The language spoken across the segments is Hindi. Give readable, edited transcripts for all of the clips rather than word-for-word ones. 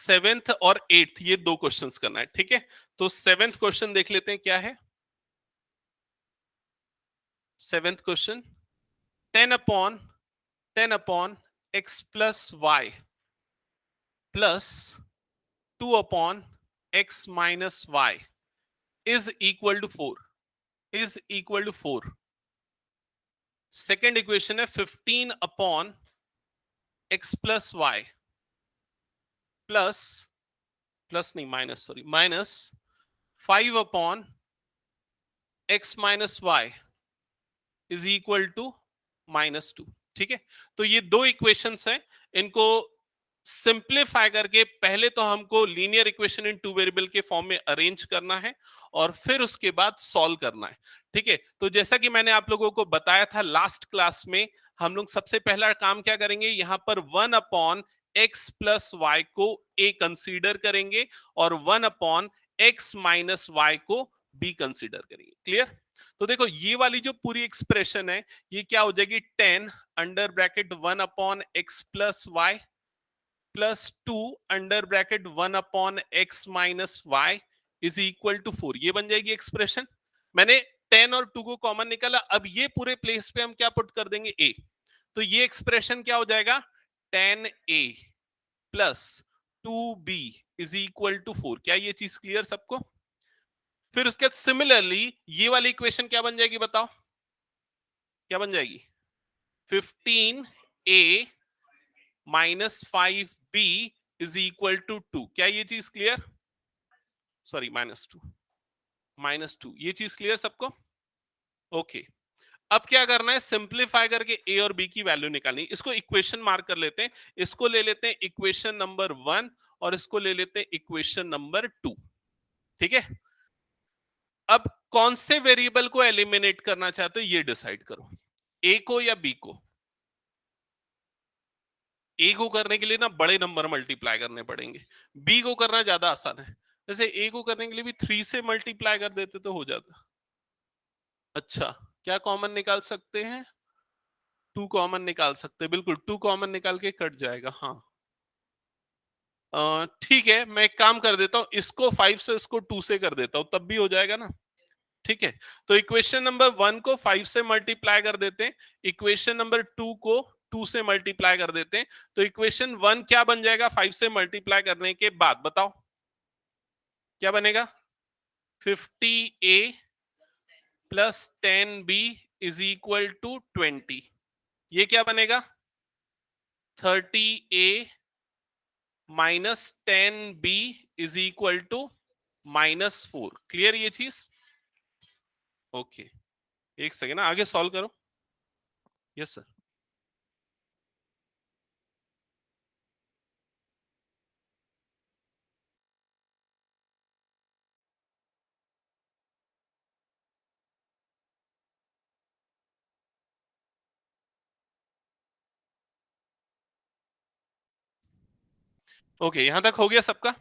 7th और 8th ये दो क्वेश्चंस करना है, ठीक है। तो 7th क्वेश्चन देख लेते हैं क्या है। 7th question, 10 upon x plus y plus 2 upon x minus y is equal to 4, is equal to 4। Second equation है 15 upon x plus y plus, plus नहीं minus, sorry minus 5 upon x minus y is equal to -2, ठीक है। तो ये दो इक्वेशंस हैं, इनको सिंप्लीफाई करके पहले तो हमको linear equation in two variable के फॉर्म में अरेंज करना है और फिर उसके बाद सॉल्व करना है, ठीक है। तो जैसा कि मैंने आप लोगों को बताया था लास्ट क्लास में, हम लोग सबसे पहला काम क्या करेंगे, यहां पर 1 अपॉन एक्स प्लस वाई को ए कंसीडर करेंगे और 1 अपॉन एक्स माइनस वाई को बी कंसीडर करेंगे। क्लियर। तो देखो ये वाली जो पूरी एक्सप्रेशन है ये क्या हो जाएगी, 10 under bracket 1 upon x plus y plus 2 under bracket 1 upon x minus y is equal to 4। ये बन जाएगी एक्सप्रेशन। मैंने 10 और 2 को कॉमन निकाला, अब ये पूरे प्लेस पे हम क्या पुट कर देंगे, a। तो ये एक्सप्रेशन क्या हो जाएगा, 10a plus 2b is equal to 4। क्या ये चीज क्लियर सबको। फिर उसके बाद सिमिलरली ये वाली इक्वेशन क्या बन जाएगी बताओ, क्या बन जाएगी, 15a minus 5b is equal to 2। क्या ये चीज क्लियर, सॉरी -2, ये चीज क्लियर सबको। ओके, अब क्या करना है, सिंप्लीफाई करके ए और बी की वैल्यू निकालनी। इसको इक्वेशन मार्क कर लेते हैं, इसको ले लेते हैं इक्वेशन नंबर 1 और इसको ले लेते हैं इक्वेशन नंबर 2, ठीक है। अब कौन से वेरिएबल को एलिमिनेट करना चाहते हो ये डिसाइड करो, ए को या बी को। ए को करने के लिए ना बड़े नंबर मल्टीप्लाई करने पड़ेंगे, बी को करना ज्यादा आसान है। जैसे ए को करने के लिए भी 3 से मल्टीप्लाई कर देते तो हो जाता। अच्छा, क्या कॉमन निकाल सकते हैं, 2 कॉमन निकाल सकते हैं, बिल्कुल 2 कॉमन निकाल के कट जाएगा। हाँ ठीक है, मैं एक काम कर देता हूं, इसको 5 से इसको 2 से कर देता हूं, तब भी हो जाएगा ना, ठीक है। तो इक्वेशन नंबर 1 को 5 से मल्टीप्लाई कर देते हैं, इक्वेशन नंबर 2 को 2 से मल्टीप्लाई कर देते हैं। तो इक्वेशन 1 क्या बन जाएगा 5 से मल्टीप्लाई करने के बाद, बताओ क्या बनेगा, 50a plus 10b is equal to 20। ये क्या बनेगा, 30a minus 10b is equal to -4। Clear ये चीज। ओके, एक सेकेंड ना, आगे सॉल्व करो। Yes sir. ओके, यहां तक हो गया सबका।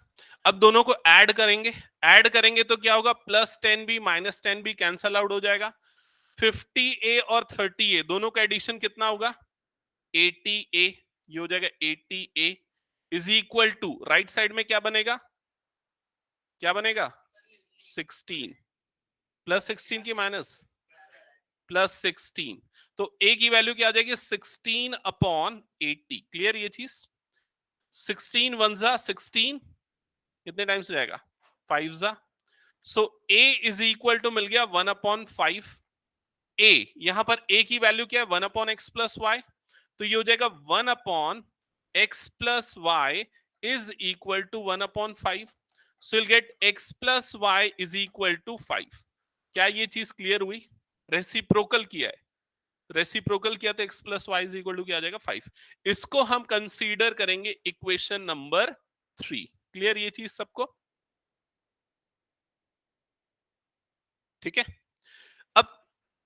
अब दोनों को ऐड करेंगे, ऐड करेंगे तो क्या होगा, +10b minus 10b cancel out हो जाएगा। 50a और 30a दोनों का एडिशन कितना होगा, 80a। ये हो जाएगा 80a is equal to, right side में क्या बनेगा, क्या बनेगा 16 प्लस 16 की माइनस +16। तो a की वैल्यू क्या आ जाएगी, 16 अपॉन 80। क्लियर ये चीज। 16 वन जा 16, कितने टाइम्स जाएगा, 5 जा। सो a इज इक्वल टू मिल गया 1 अपॉन 5। a यहां पर a की वैल्यू क्या है, 1 अपॉन एक्स प्लस वाई। तो ये हो जाएगा 1 upon x plus y is equal to 1 upon 5। So will get x plus y is equal to 5। क्या ये चीज क्लियर हुई, रेसिप्रोकल किया है, रेसिप्रोकल किया तो x plus y is equal to क्या आ जाएगा 5। इसको हम कंसीडर करेंगे इक्वेशन नंबर 3। क्लियर ये चीज सबको, ठीक है। अब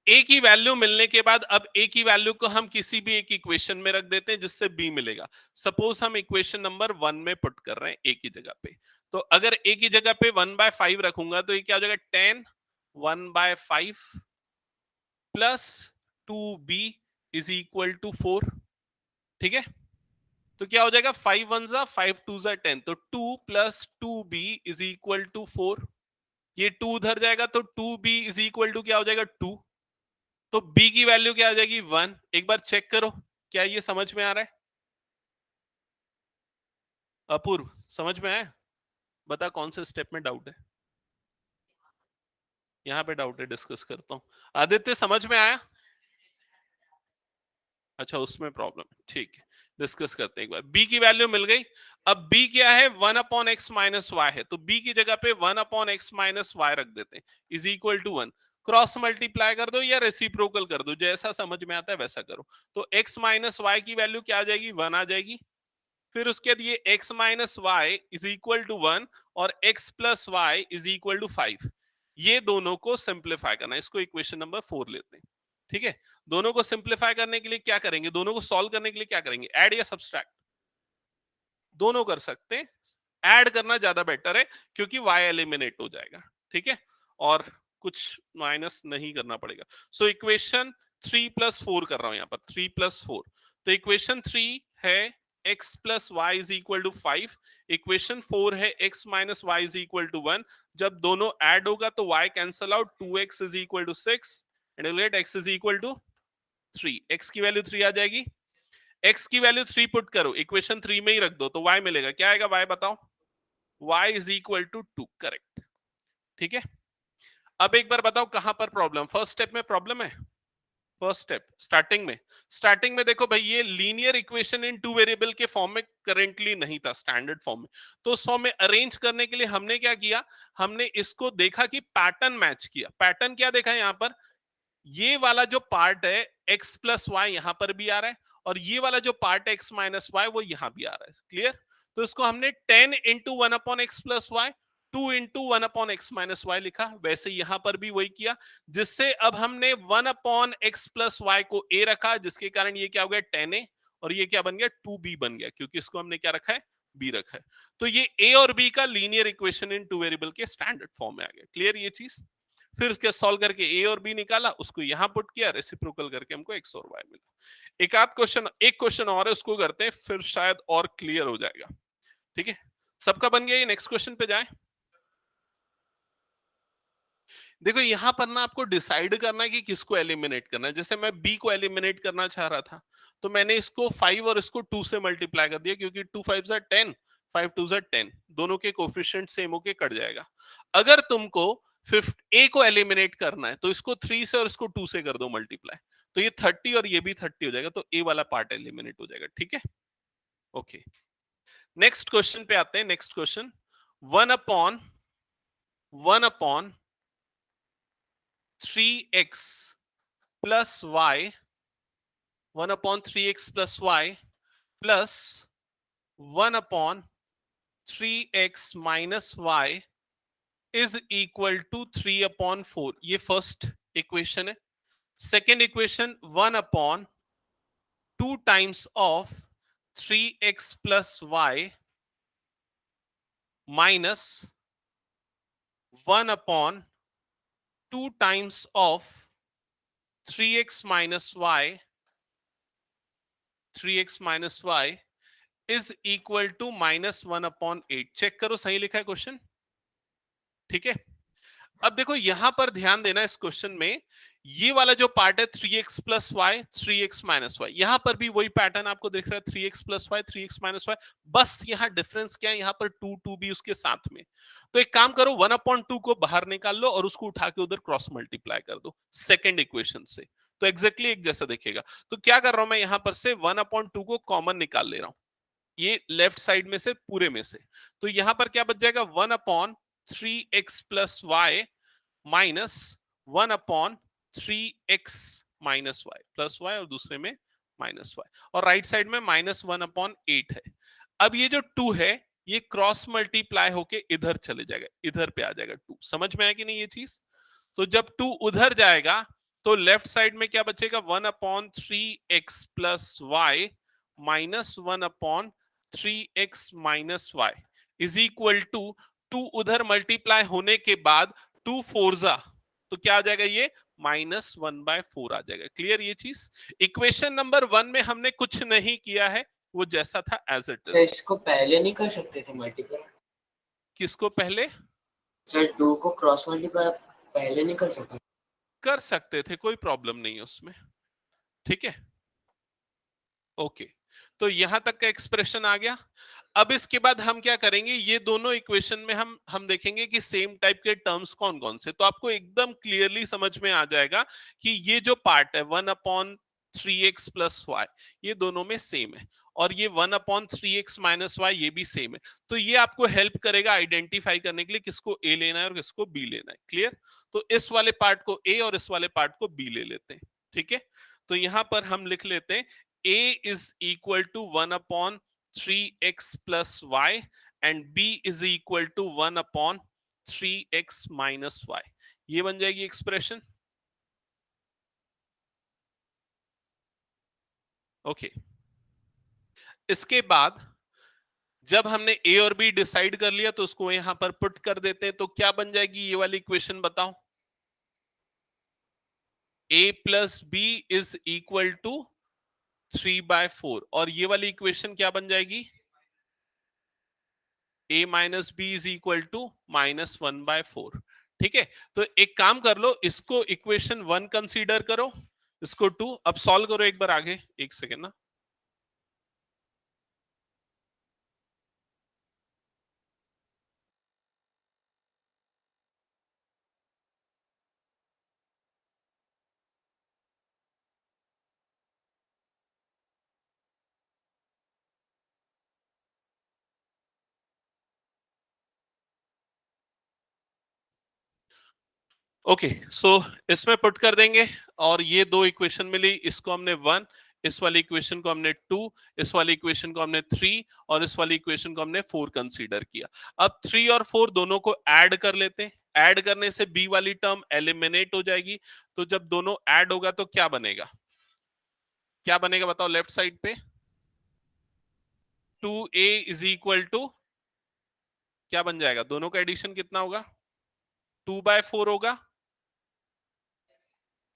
a की वैल्यू मिलने के बाद अब a की वैल्यू को हम किसी भी एक इक्वेशन में रख देते हैं जिससे b मिलेगा। सपोज हम इक्वेशन नंबर 1 में पुट कर रहे हैं a की जगह पे, तो अगर a की जगह पे 1/5 रखूंगा तो ये क्या हो जाएगा, 10 1/5 plus 2b is equal to 4, ठीक है। तो क्या हो जाएगा 5 वन जा 5 टू जा 10, तो 2 plus 2b is equal to 4। ये 2 उधर जाएगा तो 2b इज इक्वल टू क्या हो जाएगा 2। तो b की वैल्यू क्या आ जाएगी 1। एक बार चेक करो क्या ये समझ में आ रहा है? अपूर्व समझ में आया? बता कौन से स्टेप में डाउट है? यहाँ पे डाउट है, डिस्कस करता हूँ। आदित्य समझ में आया? अच्छा उसमें प्रॉब्लम है, ठीक है डिस्कस करते हैं एक बार। b की वैल्यू मिल गई। अब b क्या है 1 अपॉन एक्स माइनस वाई है, तो b की जगह पे 1 अपॉन एक्स माइनस वाई रख देते हैं is equal to 1। Cross multiply कर दो या रेसिप्रोकल कर दो, जैसा समझ में आता है वैसा करो। तो x माइनस वाई की वैल्यू क्या आ जाएगी 1 आ जाएगी। फिर उसके बाद ये x minus y is equal to 1 और x plus y is equal to 5। ये दोनों को सिंप्लीफाई करना है, इसको इक्वेशन नंबर 4 लेते हैं। ठीक है, दोनों को सिंप्लीफाई करने के लिए क्या करेंगे, दोनों को सॉल्व करने के लिए क्या करेंगे, ऐड या सब्सट्रैक्ट? दोनों कर सकते हैं, ऐड करना ज्यादा बेटर है क्योंकि y एलिमिनेट हो जाएगा। ठीक है, और कुछ माइनस नहीं करना पड़ेगा। सो इक्वेशन 3 प्लस 4 कर रहा हूं यहाँ पर, 3 प्लस 4। तो इक्वेशन 3 है x plus y is equal to 5। Equation 4 है x minus y is equal to 1। जब दोनों ऐड होगा तो y cancel out, 2x is equal to 6 and let x is equal to 3। x की वैल्यू 3 आ जाएगी। x की वैल्यू 3 पुट करो, इक्वेशन 3 में ही रख दो तो y मिलेगा। क्या आएगा y बताओ? y is equal to 2, correct. ठीक है, अब एक बार बताओ कहां पर प्रॉब्लम, फर्स्ट स्टेप में प्रॉब्लम है? फर्स्ट स्टेप स्टार्टिंग में देखो भाई ये linear equation in two variable के फॉर्म में करेंटली नहीं था, स्टैंडर्ड फॉर्म में। तो उस फॉर्म में अरेंज करने के लिए हमने क्या किया, हमने इसको देखा कि पैटर्न मैच किया। पैटर्न क्या देखा यहाँ पर, ये वाला जो पार्ट है x प्लस वाई यहां पर भी आ रहा है और ये वाला जो पार्ट है x माइनस वाई वो यहां भी आ रहा है। क्लियर? तो इसको हमने 10 into one upon x plus y, 2 into one upon x minus y लिखा। वैसे यहां पर भी वही किया, जिससे अब हमने 1 अपॉन एक्स प्लस वाई को a रखा, जिसके कारण ये क्या हो गया 10a, और ये क्या बन गया 2b बन गया, क्योंकि इसको हमने क्या रखा है b रखा है। तो ये a और b का linear equation in two variable के स्टैंडर्ड फॉर्म में आ गया। क्लियर ये चीज? फिर उसके सॉल्व करके ए और बी निकाला, उसको यहां पुट किया, रेसिप्रोकल करके हमको एक्स और वाई मिला। एक आध क्वेश्चन, एक क्वेश्चन और है उसको करते हैं, फिर शायद और क्लियर हो जाएगा। ठीक है, सबका बन गया? ये नेक्स्ट क्वेश्चन पे जाए। देखो यहां पर ना आपको डिसाइड करना है कि किसको एलिमिनेट करना है। जैसे मैं बी को एलिमिनेट करना चाह रहा था तो मैंने इसको 5 और इसको 2 से मल्टीप्लाई कर दिया, क्योंकि 2 5 10, 5 2 10, दोनों के कोफिशिएंट सेम होके कट जाएगा। अगर तुमको फिफ्थ ए को एलिमिनेट करना है तो इसको 3 से और इसको 2 से कर दो मल्टीप्लाई, तो ये 30 और ये भी 30 हो जाएगा, तो ए वाला पार्ट एलिमिनेट हो जाएगा। ठीक है, ओके। नेक्स्ट क्वेश्चन पे आते हैं। Next question, 1 upon 3x plus y, 1/3x plus y plus 1/3x minus y is equal to 3/4। ये फर्स्ट इक्वेशन है। Second equation, 1/2 times of 3x plus y minus 1/2 times of 3x minus y, 3x minus y is equal to -1/8। Check करो सही लिखा है क्वेश्चन। ठीक है, अब देखो यहां पर ध्यान देना, इस क्वेश्चन में ये वाला जो पार्ट है 3x plus Y, 3x minus Y, यहां पर भी वही पैटर्न आपको दिख रहा है, 3x plus Y, 3x minus Y. बस यहां डिफरेंस क्या है, यहां पर 2 भी उसके साथ में। तो एक काम करो, 1/2 को बाहर निकाल लो और उसको उठा के उधर क्रॉस मल्टीप्लाई कर दो सेकेंड इक्वेशन से, तो एग्जैक्टली एक जैसा दिखेगा। तो क्या कर रहा हूं मैं, यहां पर से 1/2 को कॉमन निकाल ले रहा हूं, ये लेफ्ट साइड में से, पूरे में से। तो यहां पर क्या बच जाएगा, 1/3x plus y minus 1/3x minus y, plus y और दूसरे में माइनस वाई, और राइट साइड में -1/8 है। अब ये जो 2 है ये क्रॉस मल्टीप्लाई होके इधर चले जाएगा, इधर पे आ जाएगा 2। समझ में आया कि नहीं ये चीज? तो जब 2 उधर जाएगा तो लेफ्ट साइड में क्या बचेगा, 1/3x plus y minus 1/3x minus y is equal to 2 उधर मल्टीप्लाई होने के बाद 2 4 तो क्या आ जाएगा, ये -1/4 आ जाएगा। क्लियर ये चीज? इक्वेशन नंबर 1 में हमने कुछ नहीं किया है, वो जैसा था एज इट सर इज। इसको पहले नहीं कर सकते थे मल्टीप्लाई? किसको पहले? सर 2 को क्रॉस मल्टीप्लाई पहले नहीं कर सकते? कर सकते थे, कोई प्रॉब्लम नहीं है उसमें। ठीक है, ओके। तो यहां तक का एक्सप्रेशन आ गया। अब इसके बाद हम क्या करेंगे, ये दोनों इक्वेशन में हम देखेंगे कि सेम टाइप के टर्म्स कौन कौन से। तो आपको एकदम क्लियरली समझ में आ जाएगा कि ये जो पार्ट है 1/3x+y, ये दोनों में सेम है, और ये 1/3x-y ये भी सेम है। तो ये आपको हेल्प करेगा आइडेंटिफाई करने के लिए किसको ए लेना है और किसको बी लेना है। क्लियर? तो इस वाले पार्ट को ए और इस वाले पार्ट को बी ले लेते हैं। ठीक है, तो यहां पर हम लिख लेते हैं a is equal to 1/3x plus y and b is equal to 1/3x minus y। ये बन जाएगी एक्सप्रेशन। ओके, इसके बाद जब हमने a और b डिसाइड कर लिया तो उसको यहां पर पुट कर देते हैं। तो क्या बन जाएगी ये वाली इक्वेशन, बताओ? a plus b is equal to 3/4, और ये वाली इक्वेशन क्या बन जाएगी? a minus b is equal to -1/4। ठीक है, तो एक काम कर लो, इसको इक्वेशन 1 कंसीडर करो, इसको 2। अब सॉल्व करो एक बार आगे, एक सेकेंड ना। ओके, सो इसमें पुट कर देंगे, और ये दो इक्वेशन मिली, इसको हमने 1, इस वाली इक्वेशन को हमने 2, इस वाली इक्वेशन को हमने 3, और इस वाली इक्वेशन को हमने 4 कंसीडर किया। अब 3 और 4 दोनों को ऐड कर लेते हैं। ऐड करने से बी वाली टर्म एलिमिनेट हो जाएगी। तो जब दोनों ऐड होगा तो क्या बनेगा? क्या बनेगा बताओ लेफ्ट साइड पे? 2a इज इक्वल टू क्या बन जाएगा? दोनों का एडिशन कितना होगा? 2/4 होगा।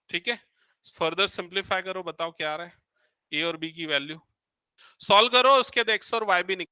ठीक है, फर्दर सिंप्लीफाई करो, बताओ क्या आ रहा है ए और बी की वैल्यू। सॉल्व करो, उसके बाद एक्स और वाई भी निकल।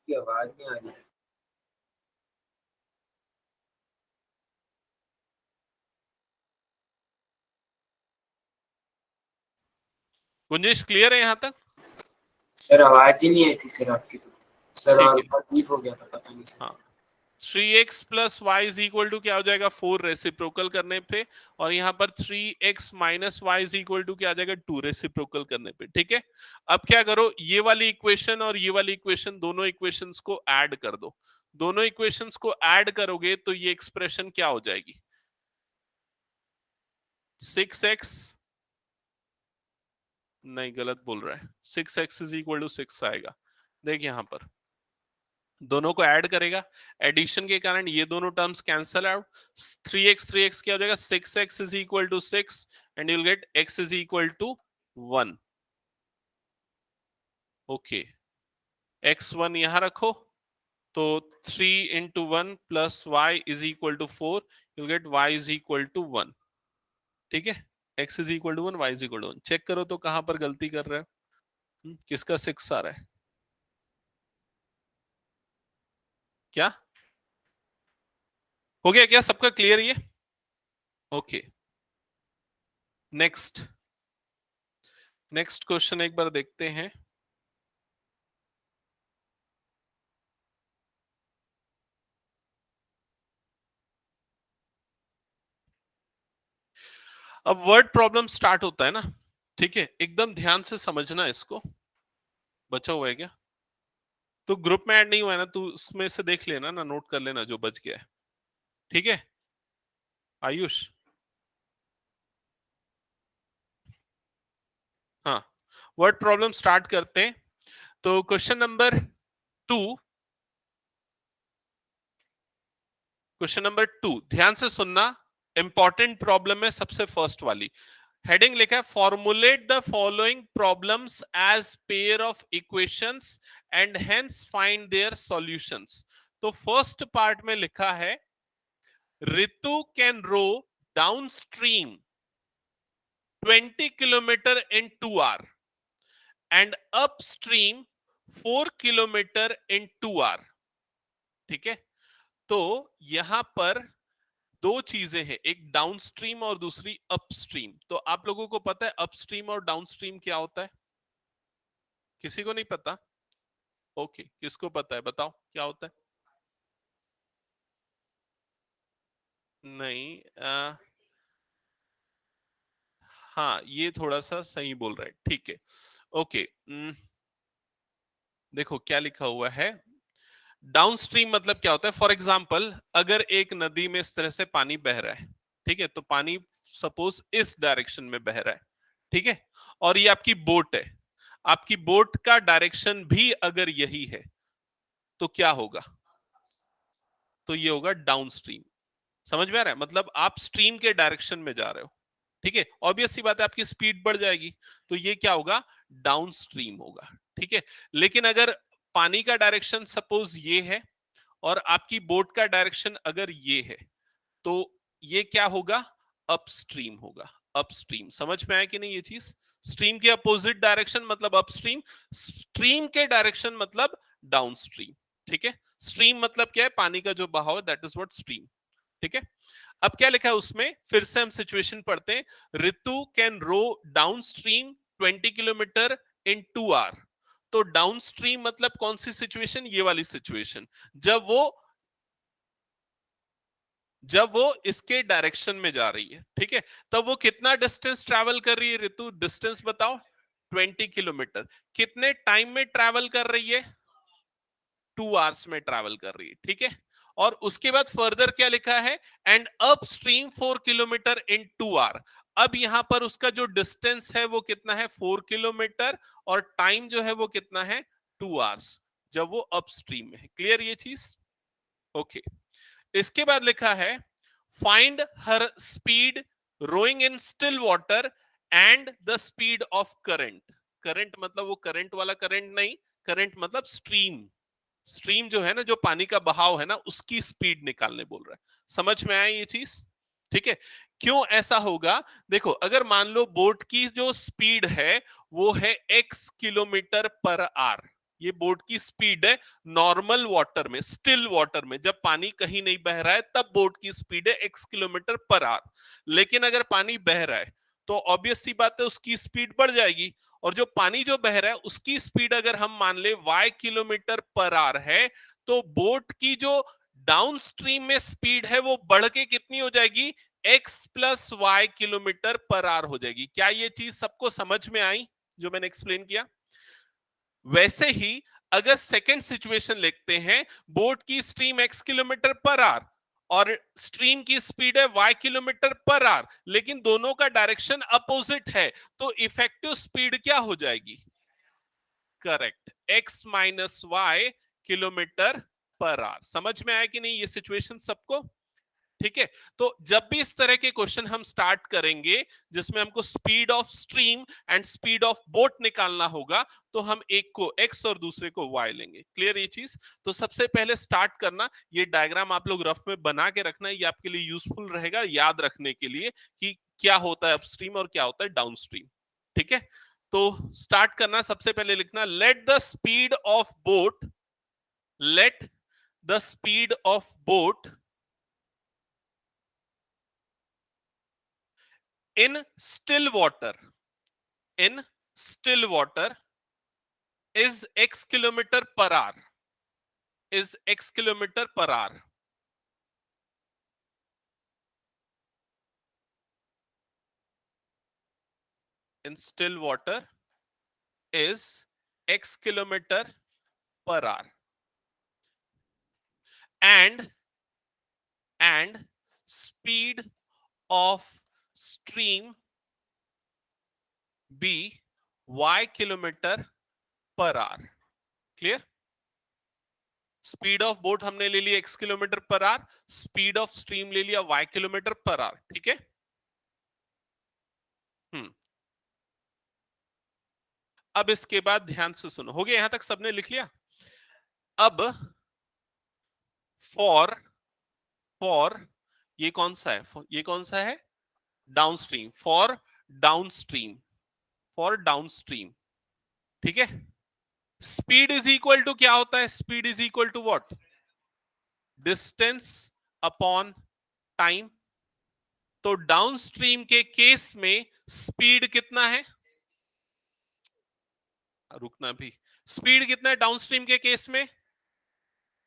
की आवाज नहीं आ रही। गुंजेश क्लियर है यहां तक? सर आवाज ही नहीं आई थी सर आपकी तो। सर ठीक और है, बहुत डीप हो गया था, पता नहीं सर हाँ क्या। 3x plus y is equal to क्या हो जाएगा 4 रेसिप्रोकल करने पे, और यहाँ पर 3x minus y is equal to क्या आ जाएगा 2 रेसिप्रोकल करने पे। ठीक है, अब क्या करो, ये वाली इक्वेशन और ये वाली इक्वेशन, दोनों इक्वेशंस को ऐड कर दो। दोनों इक्वेशंस को ऐड करोगे तो ये एक्सप्रेशन क्या हो जाएगी, 6x, नहीं गलत बोल रहा है, 6x इज इक्वल टू 6 आएगा। देख यहाँ पर दोनों को ऐड करेगा, एडिशन के कारण ये दोनों टर्म्स कैंसल आउट, 3x क्या हो जाएगा, 6x is equal to 6 and you will get x is equal to 1। Okay, x1 यहां रखो, तो 3 into 1 plus y is equal to 4, you get y is equal to 1। ठीक है, x is equal to 1, y is equal to 1। Check करो तो कहां पर गलती कर रहे हो, किसका 6 आ रहा है, क्या हो गया, क्या सबका क्लियर ये? ओके, नेक्स्ट नेक्स्ट क्वेश्चन एक बार देखते हैं। अब वर्ड प्रॉब्लम स्टार्ट होता है ना, ठीक है, एकदम ध्यान से समझना इसको। बचा हुआ है क्या? तो ग्रुप में ऐड नहीं हुआ है ना, तू उसमें से देख लेना ना, नोट कर लेना जो बच गया है। ठीक है आयुष? हाँ, वर्ड प्रॉब्लम स्टार्ट करते हैं। तो क्वेश्चन नंबर 2, क्वेश्चन नंबर 2 ध्यान से सुनना, इंपॉर्टेंट प्रॉब्लम है, सबसे फर्स्ट वाली। हेडिंग लिखा है formulate the following problems as pair of equations and hence find their solutions. तो फर्स्ट पार्ट में लिखा है Ritu can row downstream 20 kilometre in 2 hours and upstream 4 kilometre in 2 hours। ठीक है, तो यहां पर दो चीजें हैं, एक डाउनस्ट्रीम और दूसरी अपस्ट्रीम। तो आप लोगों को पता है अपस्ट्रीम और डाउनस्ट्रीम क्या होता है? किसी को नहीं पता? ओके, किसको पता है बताओ क्या होता है? नहीं हाँ, ये थोड़ा सा सही बोल रहा है, ठीक है। ओके, देखो क्या लिखा हुआ है, डाउनस्ट्रीम मतलब क्या होता है, फॉर एग्जाम्पल अगर एक नदी में इस तरह से पानी बह रहा है, ठीक है, तो पानी सपोज इस डायरेक्शन में बह रहा है, ठीक है, और ये आपकी बोट है, आपकी बोट का डायरेक्शन भी अगर यही है तो क्या होगा, तो ये होगा डाउनस्ट्रीम। समझ में आ रहा है, मतलब आप स्ट्रीम के डायरेक्शन में जा रहे हो, ठीक है, ऑब्वियस सी बात है आपकी स्पीड बढ़ जाएगी, तो ये क्या होगा, डाउनस्ट्रीम होगा। ठीक है, लेकिन अगर पानी का डायरेक्शन सपोज ये है और आपकी बोट का डायरेक्शन अगर ये है, तो ये क्या होगा, अपस्ट्रीम होगा। अपस्ट्रीम, समझ में आया कि नहीं ये चीज? स्ट्रीम के अपोजिट डायरेक्शन मतलब अपस्ट्रीम, स्ट्रीम के डायरेक्शन मतलब डाउनस्ट्रीम। ठीक है, स्ट्रीम मतलब क्या है, पानी का जो बहाव है, दैट इज व्हाट स्ट्रीम। ठीक है, अब क्या लिखा है उसमें, फिर से हम सिचुएशन पढ़ते हैं। Ritu can row downstream 20 kilometre in 2 hour. तो डाउनस्ट्रीम मतलब कौन सी सिचुएशन, ये वाली सिचुएशन, जब वो इसके डायरेक्शन में जा रही है। ठीक है, तब वो कितना डिस्टेंस ट्रैवल कर रही है ऋतु, डिस्टेंस बताओ, 20 किलोमीटर। कितने टाइम में ट्रैवल कर रही है, 2 आवर्स में ट्रैवल कर रही है। ठीक है, और उसके बाद फर्दर क्या लिखा है, and upstream 4 kilometre in 2 hour. अब यहां पर उसका जो डिस्टेंस है वो कितना है, 4 किलोमीटर, और टाइम जो है वो कितना है, 2 आवर्स, जब वो अप स्ट्रीम में है। क्लियर ये चीज? ओके, इसके बाद लिखा है find her speed rowing in still water and the speed of current. Current मतलब वो करंट वाला करंट नहीं, करंट मतलब स्ट्रीम। स्ट्रीम जो है ना, जो पानी का बहाव है ना, उसकी स्पीड निकालने बोल रहा है। समझ में आया ये चीज? ठीक है, क्यों ऐसा होगा, देखो अगर मान लो बोट की जो स्पीड है वो है x किलोमीटर पर आवर, ये बोट की स्पीड है नॉर्मल वाटर में, स्टिल वाटर में, जब पानी कहीं नहीं बह रहा है तब बोट की स्पीड है x किलोमीटर पर आवर। लेकिन अगर पानी बह रहा है तो ऑब्वियस सी बात है उसकी स्पीड बढ़ जाएगी, और जो पानी जो बह रहा है उसकी स्पीड अगर हम मान ले y किलोमीटर पर आवर है, तो बोट की जो डाउनस्ट्रीम में स्पीड है वो बढ़ के कितनी हो जाएगी, x plus y kilometre per hour हो जाएगी। क्या ये चीज सबको समझ में आई जो मैंने एक्सप्लेन किया? वैसे ही अगर सेकेंड सिचुएशन लिखते हैं, बोट की stream x kilometre per our और स्ट्रीम की स्पीड है y किलोमीटर पर आवर, लेकिन दोनों का डायरेक्शन अपोजिट है, तो इफेक्टिव स्पीड क्या हो जाएगी? Correct, x minus y kilometre per hour. समझ में आया कि नहीं ये सिचुएशन सबको? ठीक है, तो जब भी इस तरह के क्वेश्चन हम स्टार्ट करेंगे जिसमें हमको speed of stream and speed of boat निकालना होगा, तो हम एक को x और दूसरे को y लेंगे। क्लियर ये चीज? तो सबसे पहले स्टार्ट करना, ये डायग्राम आप लोग रफ में बना के रखना, ये आपके लिए यूजफुल रहेगा याद रखने के लिए कि क्या होता है अपस्ट्रीम और क्या होता है डाउनस्ट्रीम। ठीक है, तो स्टार्ट करना, सबसे पहले लिखना let the speed of boat, let the speed of boat in still water, in still water is x kilometer per hour, is x kilometer per hour. In still water is x kilometer per hour, and speed of stream b y kilometer per hour. Clear? Speed of boat हमने ले लिया x kilometre per our, speed of stream ले लिया y किलोमीटर पर आवर। ठीक है, अब इसके बाद ध्यान से सुनो, हो गया यहां तक सबने लिख लिया? अब फॉर, फॉर ये कौन सा है, ये कौन सा है, downstream, for downstream, for downstream. ठीक है, स्पीड इज इक्वल टू क्या होता है, speed is equal to what, distance upon time. तो डाउनस्ट्रीम के केस में स्पीड कितना है, रुकना भी, स्पीड कितना है डाउनस्ट्रीम के केस में,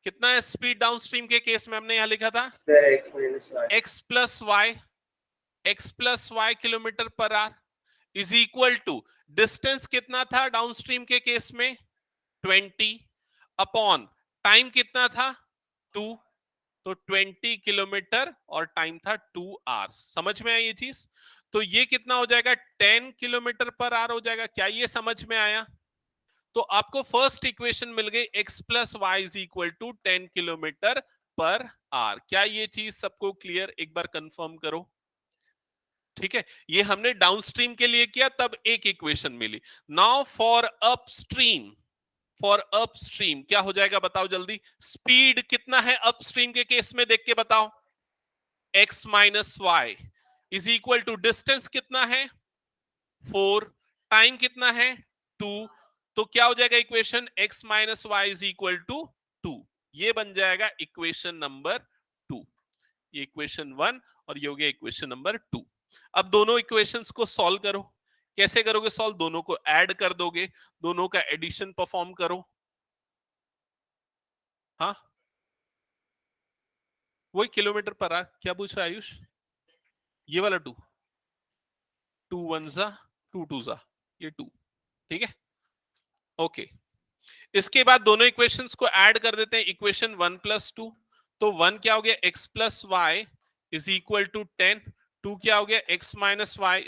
कितना है स्पीड डाउनस्ट्रीम के केस में, हमने यहां लिखा था x plus y, x plus y kilometre per hour is equal to distance कितना था डाउनस्ट्रीम के केस में 20 अपॉन टाइम कितना था 2, तो 20 किलोमीटर और टाइम था 2 आवर्स। समझ में आई ये चीज? तो ये कितना हो जाएगा 10 किलोमीटर पर आवर हो जाएगा। क्या ये समझ में आया? तो आपको फर्स्ट इक्वेशन मिल गई x plus y is equal to 10 kilometre per hour. क्या ये चीज सबको क्लियर? एक बार कंफर्म करो। ठीक है, ये हमने डाउनस्ट्रीम के लिए किया, तब एक इक्वेशन मिली। Now for upstream, for upstream क्या हो जाएगा बताओ जल्दी, स्पीड कितना है अपस्ट्रीम के केस में, देख के बताओ, x minus y is equal to distance कितना है 4, टाइम कितना है 2, तो क्या हो जाएगा equation, x minus y is equal to 2। ये बन जाएगा इक्वेशन नंबर 2। ये इक्वेशन 1 और ये हो गया इक्वेशन नंबर 2। अब दोनों इक्वेशंस को सॉल्व करो। कैसे करोगे सॉल्व? दोनों को ऐड कर दोगे, दोनों का एडिशन परफॉर्म करो। हाँ, वही किलोमीटर पर आवर। क्या पूछ रहा है आयुष? ये वाला 2, 2 1 जा 2 2 जा, ये 2। ठीक है, ओके। इसके बाद दोनों इक्वेशंस को ऐड कर देते हैं, इक्वेशन 1 प्लस 2, तो 1 क्या हो गया x plus y is equal to 10, 2 क्या हो गया x minus y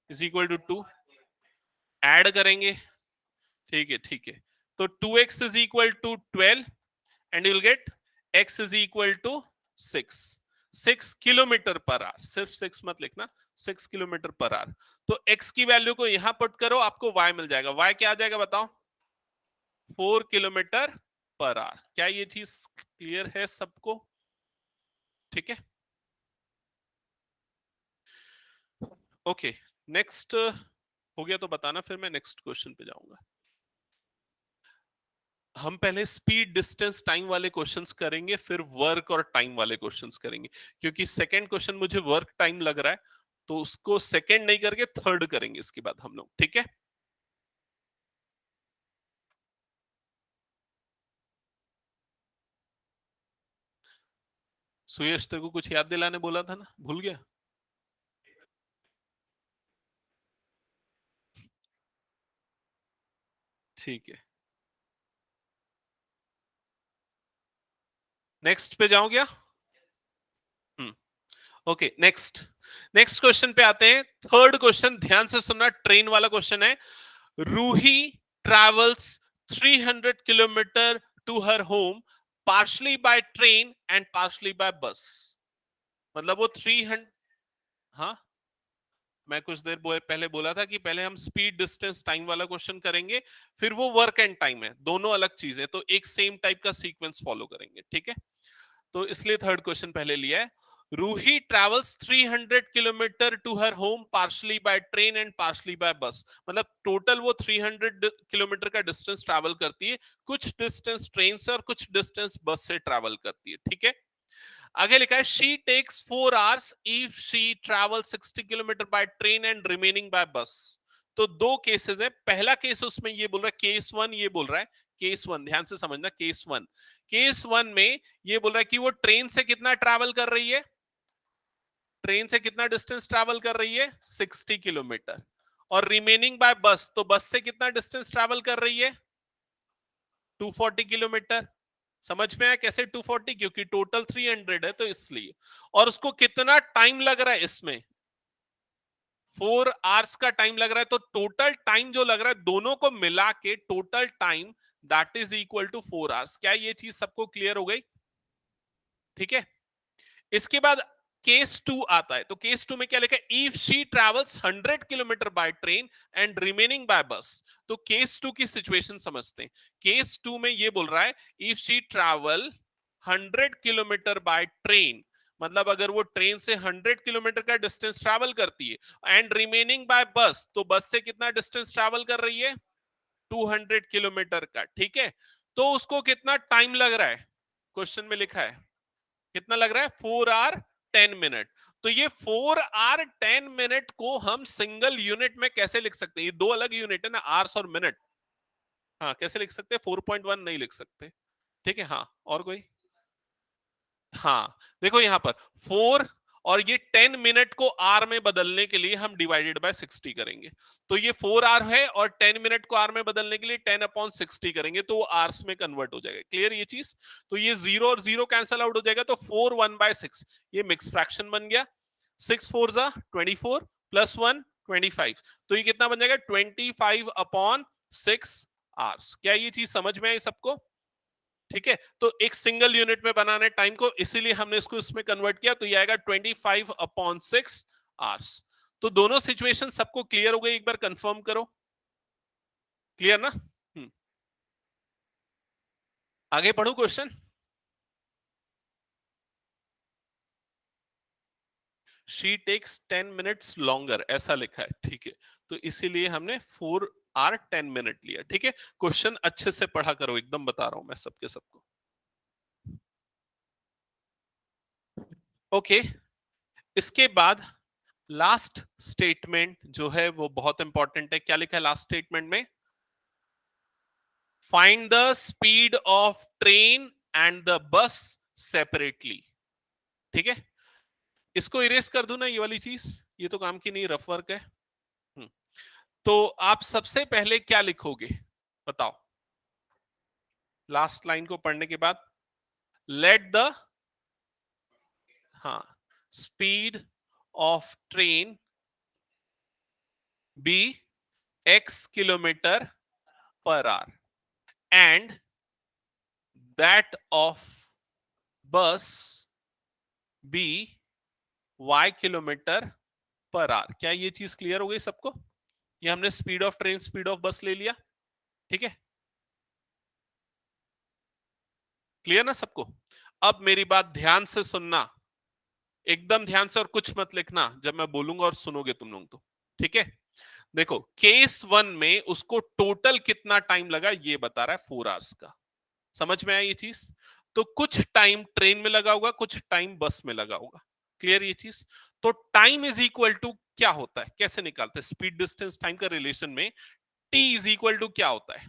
is equal to 2, add करेंगे। ठीक है, ठीक है, तो 2x इज इक्वल टू 12 and you will get x is equal to 6, 6 kilometre per hour, सिर्फ 6 मत लिखना, 6 किलोमीटर पर आवर। तो x की वैल्यू को यहां पुट करो, आपको y मिल जाएगा। y क्या आ जाएगा बताओ? 4 किलोमीटर पर आवर। क्या ये चीज क्लियर है सबको? ठीक है, ओके। नेक्स्ट हो गया तो बताना, फिर मैं नेक्स्ट क्वेश्चन पे जाऊंगा। हम पहले स्पीड डिस्टेंस टाइम वाले क्वेश्चंस करेंगे, फिर वर्क और टाइम वाले क्वेश्चंस करेंगे, क्योंकि सेकंड क्वेश्चन मुझे वर्क टाइम लग रहा है, तो उसको सेकंड नहीं करके थर्ड करेंगे इसके बाद हम लोग। ठीक है, सुयश तेरे को कुछ याद दिलाने बोला था ना, भूल गया? ठीक है, नेक्स्ट पे जाऊं क्या? ओके, नेक्स्ट नेक्स्ट क्वेश्चन पे आते हैं। थर्ड क्वेश्चन ध्यान से सुनना, ट्रेन वाला क्वेश्चन है। Ruhi travels 300 kilometre to her home partially by train and partially by bus. मतलब वो 300, हाँ, मैं कुछ देर पहले बोला था कि पहले हम स्पीड डिस्टेंस टाइम वाला क्वेश्चन करेंगे, फिर वो वर्क एंड टाइम है, दोनों अलग चीजें, तो एक सेम टाइप का सीक्वेंस फॉलो करेंगे, ठीक है? तो इसलिए थर्ड क्वेश्चन पहले लिया है। Ruhi travels 300 kilometre to her home partially by train and partially by bus. मतलब टोटल वो 300 किलोमीटर का डिस्टेंस ट्रैवल करती है, कुछ डिस्टेंस ट्रेन से और कुछ डिस्टेंस बस से ट्रैवल करती है, ठीक है? आगे लिखा है she takes 4 hours if she travel 60 kilometre by train and remaining by bus. तो दो केसेस है। पहला केस उसमें ये बोल रहा है, केस वन ये बोल रहा है, केस वन ध्यान से समझना, केस वन में ये बोल रहा है कि वो ट्रेन से कितना ट्रैवल कर रही है, ट्रेन से कितना डिस्टेंस ट्रैवल कर रही है 60 किलोमीटर, और रिमेनिंग बाय बस, तो बस से कितना डिस्टेंस ट्रैवल कर रही है 240 किलोमीटर। समझ में आया कैसे 240? क्योंकि टोटल 300 है तो इसलिए। और उसको कितना टाइम लग रहा है इसमें, 4 आवर्स का टाइम लग रहा है। तो टोटल टाइम जो लग रहा है दोनों को मिला के total time that is equal to 4 hours. क्या ये चीज सबको क्लियर हो गई? ठीक है, इसके बाद केस टू आता है। तो केस टू में क्या लिखा है, if she travels 100 kilometre by train and remaining by bus. तो केस टू की सिचुएशन समझते हैं। केस टू में ये बोल रहा है if she travel 100 kilometre by train, मतलब अगर वो ट्रेन से 100 किलोमीटर का डिस्टेंस ट्रैवल करती है, एंड रिमेनिंग बाय बस, तो बस से कितना डिस्टेंस ट्रैवल कर रही है 200 किलोमीटर का, ठीक है? तो उसको कितना टाइम लग रहा है, क्वेश्चन में लिखा है कितना लग रहा है, 4 आवर 10 मिनट। तो ये 4 आवर 10 मिनट को हम सिंगल यूनिट में कैसे लिख सकते हैं? ये दो अलग यूनिट है ना, आवर्स और मिनट। हाँ, कैसे लिख सकते हैं? 4.1 नहीं लिख सकते, ठीक है? हाँ, और कोई? हाँ, देखो यहां पर 4 और ये 10 मिनट को आर में बदलने के लिए हम डिवाइडेड बाय 60 करेंगे। तो ये 4 आवर है और 10 मिनट को आर में बदलने के लिए 10/60 करेंगे, तो वो आर्स में कन्वर्ट हो जाएगा। क्लियर ये चीज? तो ये 0 और 0 कैंसल आउट हो जाएगा, तो 4 1/6 ये मिक्स फ्रैक्शन बन गया। 6 4 जा 24 प्लस 1 25, तो ये कितना बन जाएगा 25/6 आवर्स। क्या ये चीज समझ में आई सबको? ठीक है, तो एक सिंगल यूनिट में बनाने टाइम को, इसीलिए हमने इसको इसमें कन्वर्ट किया, तो ये आएगा 25/6 आवर्स। तो दोनों सिचुएशन सबको क्लियर हो गई? एक बार कंफर्म करो, क्लियर ना? आगे पढ़ू question. She takes 10 minutes longer, ऐसा लिखा है, ठीक है? तो इसीलिए हमने 4 आवर 10 मिनट लिया, ठीक है? क्वेश्चन अच्छे से पढ़ा करो, एकदम बता रहा हूं मैं सबके सबको। ओके, इसके बाद लास्ट स्टेटमेंट जो है वो बहुत इंपॉर्टेंट है। क्या लिखा है लास्ट स्टेटमेंट में? Find the speed of train and the bus separately. ठीक है, इसको इरेज कर दूं ना ये वाली चीज, ये तो काम की नहीं, रफ वर्क है। तो आप सबसे पहले क्या लिखोगे बताओ, लास्ट लाइन को पढ़ने के बाद? लेट द, हाँ, speed of train be x kilometre per hour and that of bus be y kilometre per hour. क्या ये चीज क्लियर हो गई सबको? ये हमने speed of train speed of bus ले लिया, ठीक है? क्लियर ना सबको? अब मेरी बात ध्यान से सुनना, एकदम ध्यान से, और कुछ मत लिखना जब मैं बोलूंगा और सुनोगे तुम लोग तो, ठीक है? देखो, केस वन में उसको टोटल कितना टाइम लगा ये बता रहा है, 4 आवर्स का। समझ में आया ये चीज? तो कुछ टाइम ट्रेन में लगा होगा, कुछ टाइम बस में लगा होगा। क्लियर ये चीज? तो टाइम इज इक्वल टू क्या होता है, कैसे निकालते हैं? स्पीड डिस्टेंस टाइम का रिलेशन में टी इज इक्वल टू क्या होता है?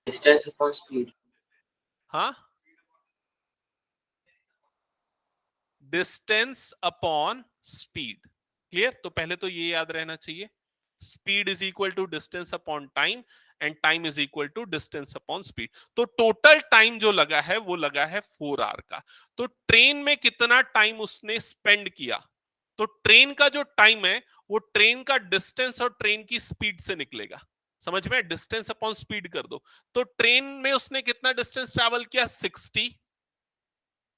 Distance upon speed. हाँ, डिस्टेंस अपॉन स्पीड। क्लियर? तो पहले तो ये याद रहना चाहिए, speed is equal to distance upon time and time is equal to distance upon speed. तो टोटल टाइम जो लगा है वो लगा है 4 आवर का। तो ट्रेन में कितना टाइम उसने स्पेंड किया, तो ट्रेन का जो टाइम है वो ट्रेन का डिस्टेंस और ट्रेन की स्पीड से निकलेगा। समझ में? डिस्टेंस अपॉन स्पीड कर दो, तो ट्रेन में उसने कितना डिस्टेंस ट्रैवल किया 60,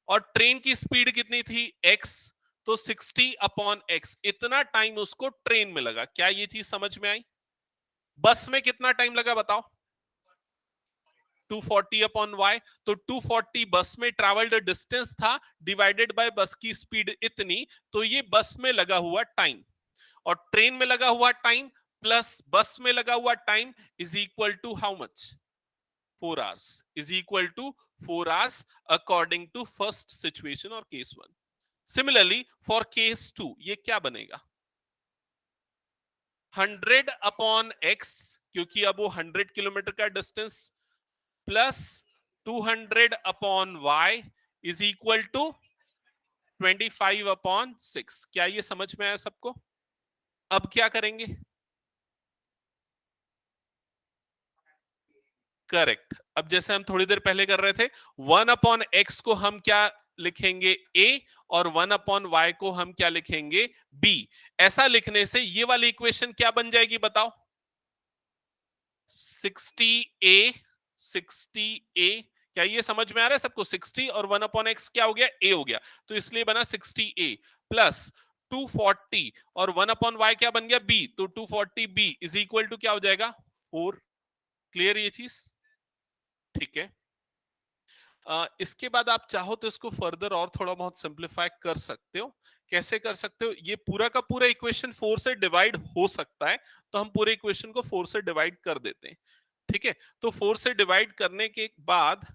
और ट्रेन की स्पीड कितनी थी x, तो 60 अपॉन x, इतना टाइम उसको ट्रेन में लगा। क्या ये चीज समझ में आई? बस में कितना टाइम लगा बताओ? 240 अपॉन y, तो 240 बस में ट्रैवल्ड डिस्टेंस था डिवाइडेड बाय बस की स्पीड इतनी, तो ये बस में लगा हुआ टाइम, और ट्रेन में लगा हुआ टाइम प्लस बस में लगा हुआ time is equal to how much? 4 hours is equal to 4 hours according to first situation or case 1. Similarly for case 2 ये क्या बनेगा? 100 अपॉन x, क्योंकि अब वो 100 किलोमीटर का distance, plus 200 upon y is equal to 25 upon 6। क्या ये समझ में आया सबको? अब क्या करेंगे? करेक्ट। अब जैसे हम थोड़ी देर पहले कर रहे थे, 1 अपॉन एक्स को हम क्या लिखेंगे? a, और 1 अपॉन वाई को हम क्या लिखेंगे? b। ऐसा लिखने से ये वाली इक्वेशन क्या बन जाएगी बताओ? 60a, 60a। क्या ये समझ में आ रहा है सबको? 60 और 1 अपॉन एक्स क्या हो गया? a हो गया, तो इसलिए बना 60a प्लस 240, और 1 अपॉन वाई क्या बन गया? b, तो 240b इज इक्वल टू क्या हो जाएगा? 4। क्लियर ये चीज? ठीक है। इसके बाद आप चाहो तो इसको फर्दर और थोड़ा बहुत सिंप्लीफाई कर सकते हो। कैसे कर सकते हो? ये पूरा का पूरा इक्वेशन 4 से डिवाइड हो सकता है, तो हम पूरे इक्वेशन को 4 से डिवाइड कर देते हैं। ठीक है, तो 4 से डिवाइड करने के बाद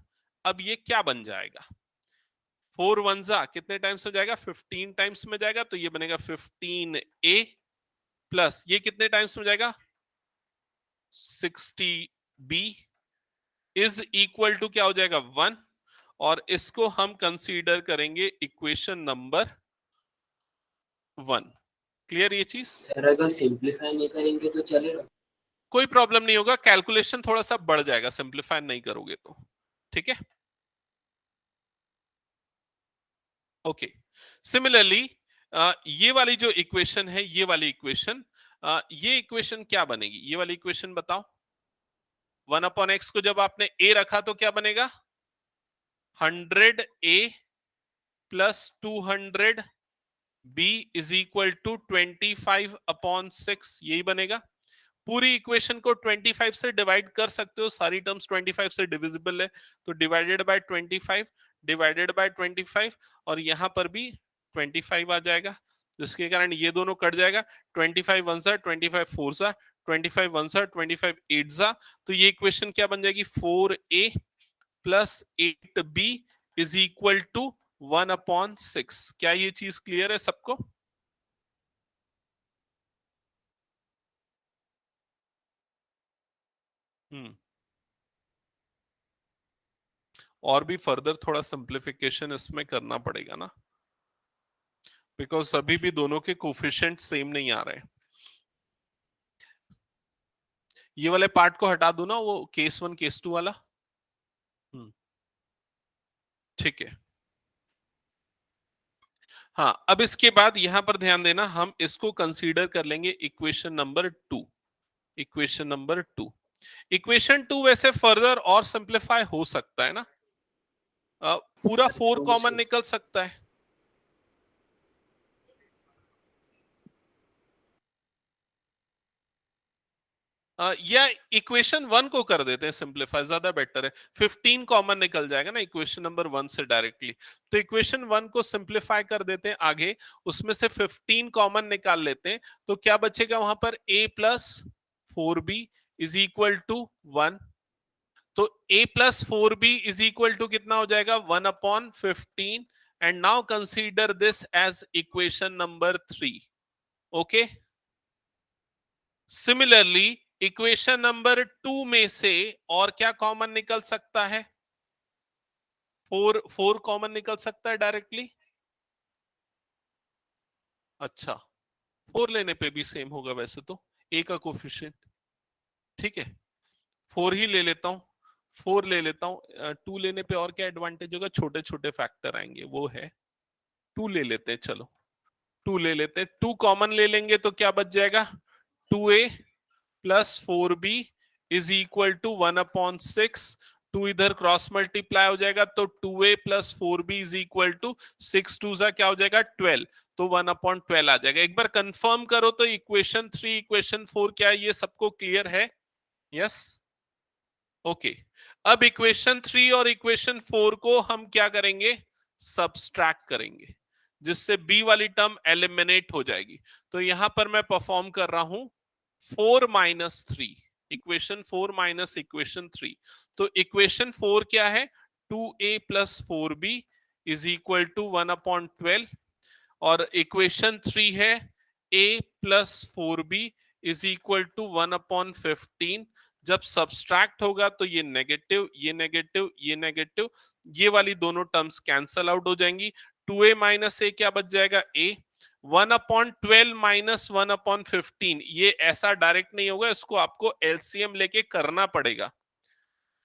अब ये क्या बन जाएगा? 4 वन जा कितने टाइम्स हो जाएगा? 15 टाइम्स में जाएगा, तो ये बनेगा 15a प्लस ये कितने टाइम्स में जाएगा? 60b इज इक्वल टू क्या हो जाएगा? 1, और इसको हम कंसीडर करेंगे इक्वेशन नंबर 1। क्लियर ये चीज? सर अगर सिंप्लीफाई नहीं करेंगे तो चलेगा? कोई प्रॉब्लम नहीं होगा, कैलकुलेशन थोड़ा सा बढ़ जाएगा सिंप्लीफाई नहीं करोगे तो। ठीक है, ओके। सिमिलरली ये वाली जो इक्वेशन है, ये इक्वेशन क्या बनेगी? ये वाली इक्वेशन बताओ। 1 अपॉन एक्स को जब आपने a रखा तो क्या बनेगा? 100a plus 200b is equal to 25 upon 6, यही बनेगा। पूरी इक्वेशन को 25 से डिवाइड कर सकते हो, सारी टर्म्स 25 से डिविजिबल है, तो डिवाइडेड बाय 25 डिवाइडेड बाय 25, और यहां पर भी 25 आ जाएगा, जिसके कारण ये दोनों कट जाएगा। 25 वन सा 25 फोर सा 25 वन सा 25 एट सा, तो ये इक्वेशन क्या बन जाएगी? 4a plus 8b is equal to 1 upon 6। क्या ये चीज क्लियर है सबको? हम्म। और भी फर्दर थोड़ा सिंप्लीफिकेशन इसमें करना पड़ेगा ना, बिकॉज अभी भी दोनों के कोफिशिएंट सेम नहीं आ रहे हैं। ये वाले पार्ट को हटा दो ना, वो केस 1 केस 2 वाला। ठीक है। हाँ, अब इसके बाद यहां पर ध्यान देना, हम इसको कंसीडर कर लेंगे equation number 2। Equation number 2, equation 2 वैसे फर्दर और सिंप्लीफाई हो सकता है ना, पूरा 4 टू कॉमन से निकल सकता है। या इक्वेशन 1 को कर देते हैं सिंप्लीफाई, ज्यादा बेटर है। 15 कॉमन निकल जाएगा ना इक्वेशन नंबर 1 से डायरेक्टली, तो इक्वेशन 1 को सिंप्लीफाई कर देते हैं आगे, उसमें से 15 कॉमन निकाल लेते हैं, तो क्या बचेगा वहां पर? a plus 4b is equal to 1, तो a plus 4b is equal to कितना हो जाएगा? 1 upon 15, and now consider this as equation number 3। Okay, similarly equation number 2 में से और क्या कॉमन निकल सकता है? 4 कॉमन निकल सकता है डायरेक्टली, अच्छा, 4 लेने पे भी सेम होगा वैसे तो, ए का कोफिशिएंट। ठीक है, 4 ही ले लेता हूं, 4 ले लेता हूं। 2 लेने पे और क्या एडवांटेज होगा, छोटे छोटे फैक्टर आएंगे, वो है 2 ले लेते हैं। चलो 2 ले लेते हैं, 2 कॉमन ले लेंगे तो क्या बच जाएगा, 2a plus 4b is equal to 1/6। 2 इधर क्रॉस मल्टीप्लाई हो जाएगा तो 2a plus 4b is equal to 6 2 जा क्या हो जाएगा 12, तो 1/12 आ जाएगा। एक बार कंफर्म करो तो इक्वेशन 3 इक्वेशन 4 क्या है, ये सबको क्लियर है? Yes, okay. अब इक्वेशन 3 और इक्वेशन 4 को हम क्या करेंगे, सब्सट्रैक्ट करेंगे, जिससे b वाली टर्म एलिमिनेट हो जाएगी। तो यहां पर मैं परफॉर्म कर रहा हूं 4 माइनस 3, इक्वेशन 4 माइनस इक्वेशन 3। तो इक्वेशन 4 क्या है, 2a plus 4b is equal to 1/12, और इक्वेशन 3 है a plus 4b is equal to 1/15। जब सब्सट्रैक्ट होगा तो ये नेगेटिव, ये नेगेटिव, ये नेगेटिव, ये वाली दोनों टर्म्स कैंसल आउट हो जाएंगी। 2a माइनस a क्या बच जाएगा, a। 1/12 माइनस 1/15, ये ऐसा डायरेक्ट नहीं होगा, इसको आपको एलसीएम लेके करना पड़ेगा।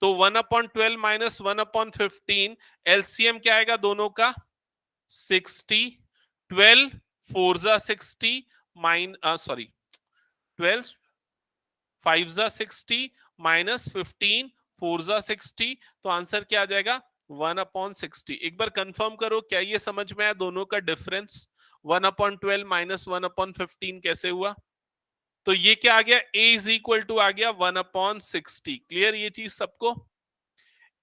तो 1/12 माइनस 1/15 एलसीएम क्या आएगा दोनों का, 60। 12 4 जा 60 सॉरी 12 5 जा 60 माइनस 15 4 जा 60, तो आंसर क्या आ जाएगा 1/60। एक बार कंफर्म करो क्या ये समझ में आया दोनों का डिफरेंस, 1/12 माइनस 1/15 कैसे हुआ। तो ये क्या आ गया, a इज इक्वल टू आ गया 1/60। क्लियर ये चीज सबको,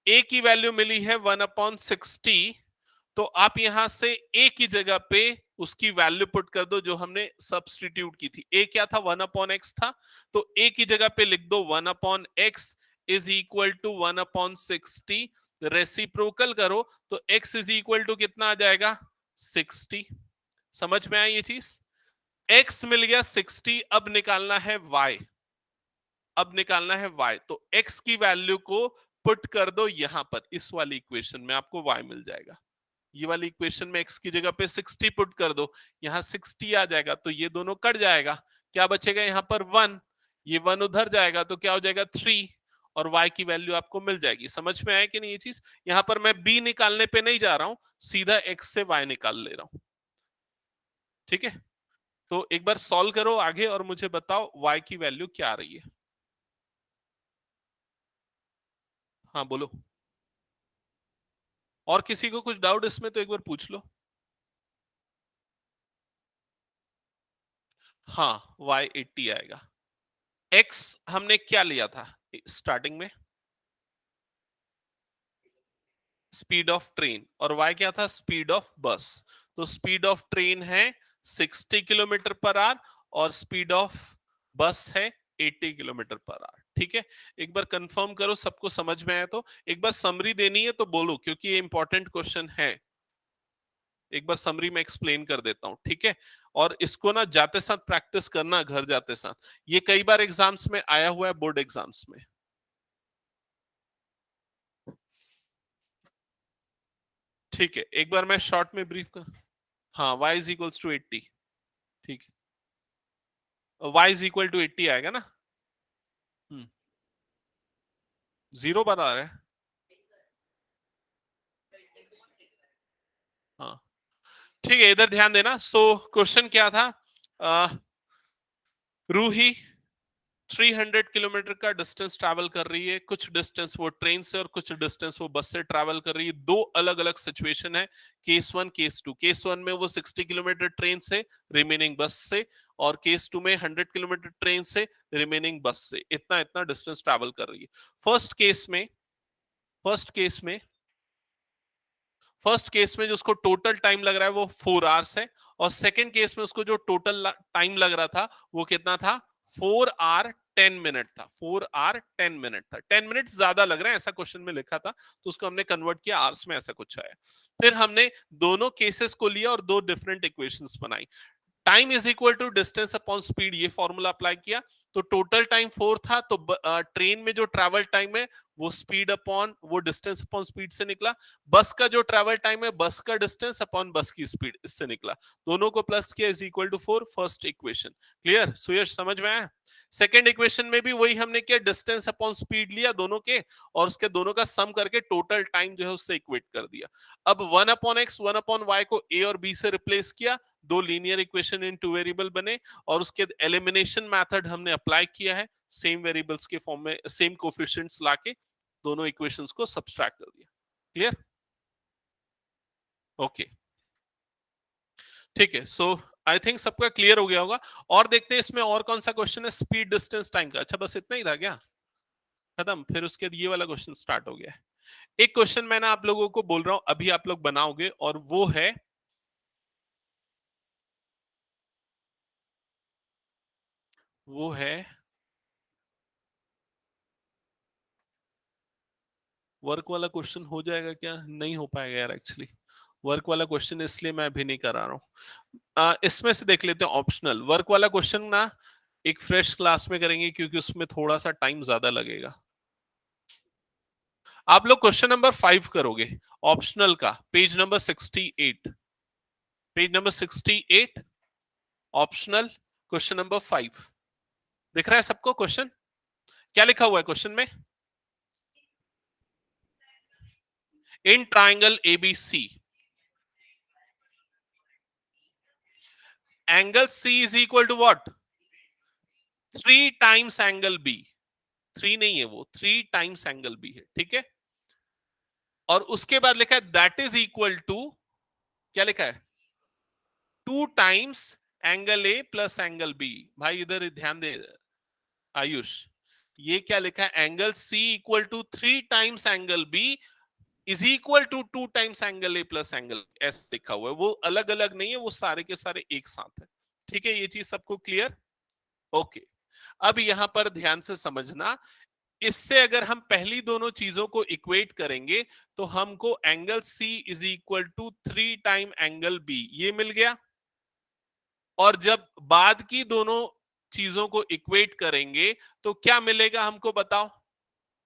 a की वैल्यू मिली है 1/60, तो आप यहां से a की जगह पे उसकी वैल्यू पुट कर दो जो हमने सब्सटीट्यूट की थी। a क्या था, 1/x था, तो a की जगह पे लिख दो 1/x is equal to 1/60। Reciprocal करो तो x इज इक्वल टू कितना आ जाएगा, 60। समझ में आई ये चीज, x मिल गया 60, अब निकालना है y, अब निकालना है y। तो x की वैल्यू को पुट कर दो यहां पर, इस वाली इक्वेशन में आपको y मिल जाएगा। ये वाली इक्वेशन में x की जगह पे 60 पुट कर दो, यहाँ 60 आ जाएगा, तो ये दोनों कट जाएगा, क्या बचेगा यहाँ पर 1, ये 1 उधर जाएगा तो क्या हो जाएगा 3, और y की वैल्यू आपको मिल जाएगी। समझ में आया कि नहीं ये चीज, यहाँ पर मैं b निकालने पे नहीं जा रहा हूं, सीधा x से y निकाल ले रहा हूं। ठीक है, तो एक बार सॉल्व करो आगे और मुझे बताओ y की वैल्यू क्या आ रही है। हाँ बोलो, और किसी को कुछ डाउट इसमें तो एक बार पूछ लो। हाँ y 80 आएगा। x हमने क्या लिया था स्टार्टिंग में, स्पीड ऑफ ट्रेन, और y क्या था, स्पीड ऑफ बस। तो स्पीड ऑफ ट्रेन है 60 किलोमीटर पर आवर और स्पीड ऑफ बस है 80 किलोमीटर पर आवर। ठीक है, एक बार कंफर्म करो सबको समझ में आया तो। एक बार समरी देनी है तो बोलो, क्योंकि ये इंपॉर्टेंट क्वेश्चन है। एक बार समरी में एक्सप्लेन कर देता हूं, ठीक है। और इसको ना जाते साथ प्रैक्टिस करना, घर जाते साथ, ये कई बार एग्जाम्स में आया हुआ है, बोर्ड एग्जाम्स में। ठीक है, एक बार मैं शॉर्ट में ब्रीफ कर, हाँ y इज इक्वल्स टू 80। ठीक है, y इज इक्वल टू 80 आएगा ना। हम्म, 0 बता रहे हैं। हाँ ठीक है, इधर ध्यान देना। सो क्वेश्चन क्या था, रूही 300 किलोमीटर का डिस्टेंस ट्रैवल कर रही है, कुछ डिस्टेंस वो ट्रेन से और कुछ डिस्टेंस वो बस से ट्रैवल कर रही है। दो अलग अलग सिचुएशन है, केस 1 केस 2। केस 1 में वो 60 किलोमीटर ट्रेन से, रिमेनिंग बस से, और केस 2 में 100 किलोमीटर ट्रेन से, रिमेनिंग बस से, इतना इतना डिस्टेंस ट्रैवल कर रही है। फर्स्ट केस में, फर्स्ट केस में फर्स्ट केस में जो उसको टोटल टाइम लग रहा है वो 4 आवर्स है, और सेकंड केस में उसको जो टोटल टाइम लग रहा था वो कितना था, 4 आवर 10 मिनट था। 4 आवर 10 मिनट था, 10 मिनट ज्यादा लग रहा है ऐसा क्वेश्चन में लिखा था, तो उसको हमने कन्वर्ट किया आवर्स में, ऐसा कुछ आया। फिर हमने दोनों केसेस को लिया और दो डिफरेंट इक्वेशंस बनाई। Time is equal to distance upon speed, ये फॉर्मूला अप्लाई किया तो टोटल टाइम 4 था, तो ट्रेन में जो ट्रैवल टाइम है वो स्पीड अपॉन वो डिस्टेंस अपॉन स्पीड से निकला। बस का जो ट्रैवल टाइम है बस का डिस्टेंस अपॉन बस की स्पीड, इससे निकला। दोनों को प्लस किया is equal to 4, first equation. Clear Suyash, समझ में आया? सेकेंड इक्वेशन में भी वही हमने किया, डिस्टेंस अपॉन स्पीड लिया दोनों के और उसके दोनों का सम करके टोटल टाइम जो है उससे इक्वेट कर दिया। अब 1 अपॉन एक्स 1 अपॉन वाई को ए और बी से रिप्लेस किया, दो linear equation in two variable बने और उसके एलिमिनेशन मेथड हमने अप्लाई किया है, सेम वेरिएबल्स के फॉर्म में सेम कोफिशिएंट्स लाके दोनों इक्वेशंस को सब्सट्रैक्ट कर दिया। क्लियर? ओके, ठीक है। सो आई थिंक सबका क्लियर हो गया होगा। और देखते हैं इसमें और कौन सा क्वेश्चन है स्पीड डिस्टेंस टाइम का। अच्छा बस इतना ही था क्या? खत्म? फिर उसके बाद ये वाला क्वेश्चन स्टार्ट हो गया है। एक क्वेश्चन मैंने आप लोगों को बोल रहा हूं, अभी आप लोग बनाओगे, और वो है वर्क वाला क्वेश्चन। हो जाएगा क्या? नहीं हो पाएगा यार, एक्चुअली वर्क वाला क्वेश्चन इसलिए मैं अभी नहीं करा रहा हूँ। इसमें से देख लेते हैं ऑप्शनल वर्क वाला क्वेश्चन ना, एक फ्रेश क्लास में करेंगे क्योंकि उसमें थोड़ा सा टाइम ज्यादा लगेगा। आप लोग क्वेश्चन नंबर 5 करोगे ऑप्शनल का, page number 68, page number 68 optional, question number 5 दिख रहा है सबको? क्वेश्चन क्या लिखा हुआ है क्वेश्चन में? In triangle ABC angle C is equal to what? 3 times angle B. 3 नहीं है वो, 3 टाइम्स एंगल बी है, ठीक है। और उसके बाद लिखा है दैट इज इक्वल टू, क्या लिखा है? 2 times angle A plus angle B. भाई इधर ध्यान दे आयुष, ये क्या लिखा है? Angle C equal to 3 times angle B is equal to 2 times angle A plus angle, ऐसे लिखा हुआ है। वो अलग अलग नहीं है, वो सारे के सारे एक साथ है। ठीक है, ये चीज सबको क्लियर? ओके। अब यहां पर ध्यान से समझना, इससे अगर हम पहली दोनों चीजों को इक्वेट करेंगे तो हमको angle C is equal to 3 time angle B, ये मिल गया। और जब बाद की दोनों चीजों को इक्वेट करेंगे तो क्या मिलेगा हमको बताओ?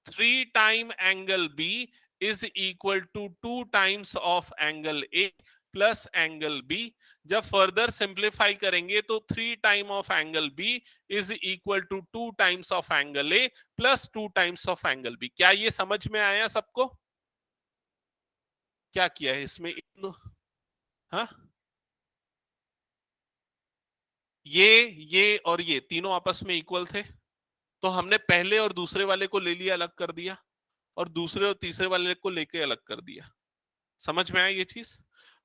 3 time angle B is equal to 2 times of angle A plus angle B. जब फर्दर सिंप्लीफाई करेंगे तो 3 time of angle B is equal to 2 times of angle A plus 2 times of angle B. क्या ये समझ में आया सबको? क्या किया है इसमें? हाँ, ये और ये तीनों आपस में इक्वल थे, तो हमने पहले और दूसरे वाले को ले लिया, अलग कर दिया, और दूसरे और तीसरे वाले को लेके अलग कर दिया। समझ में आया ये चीज?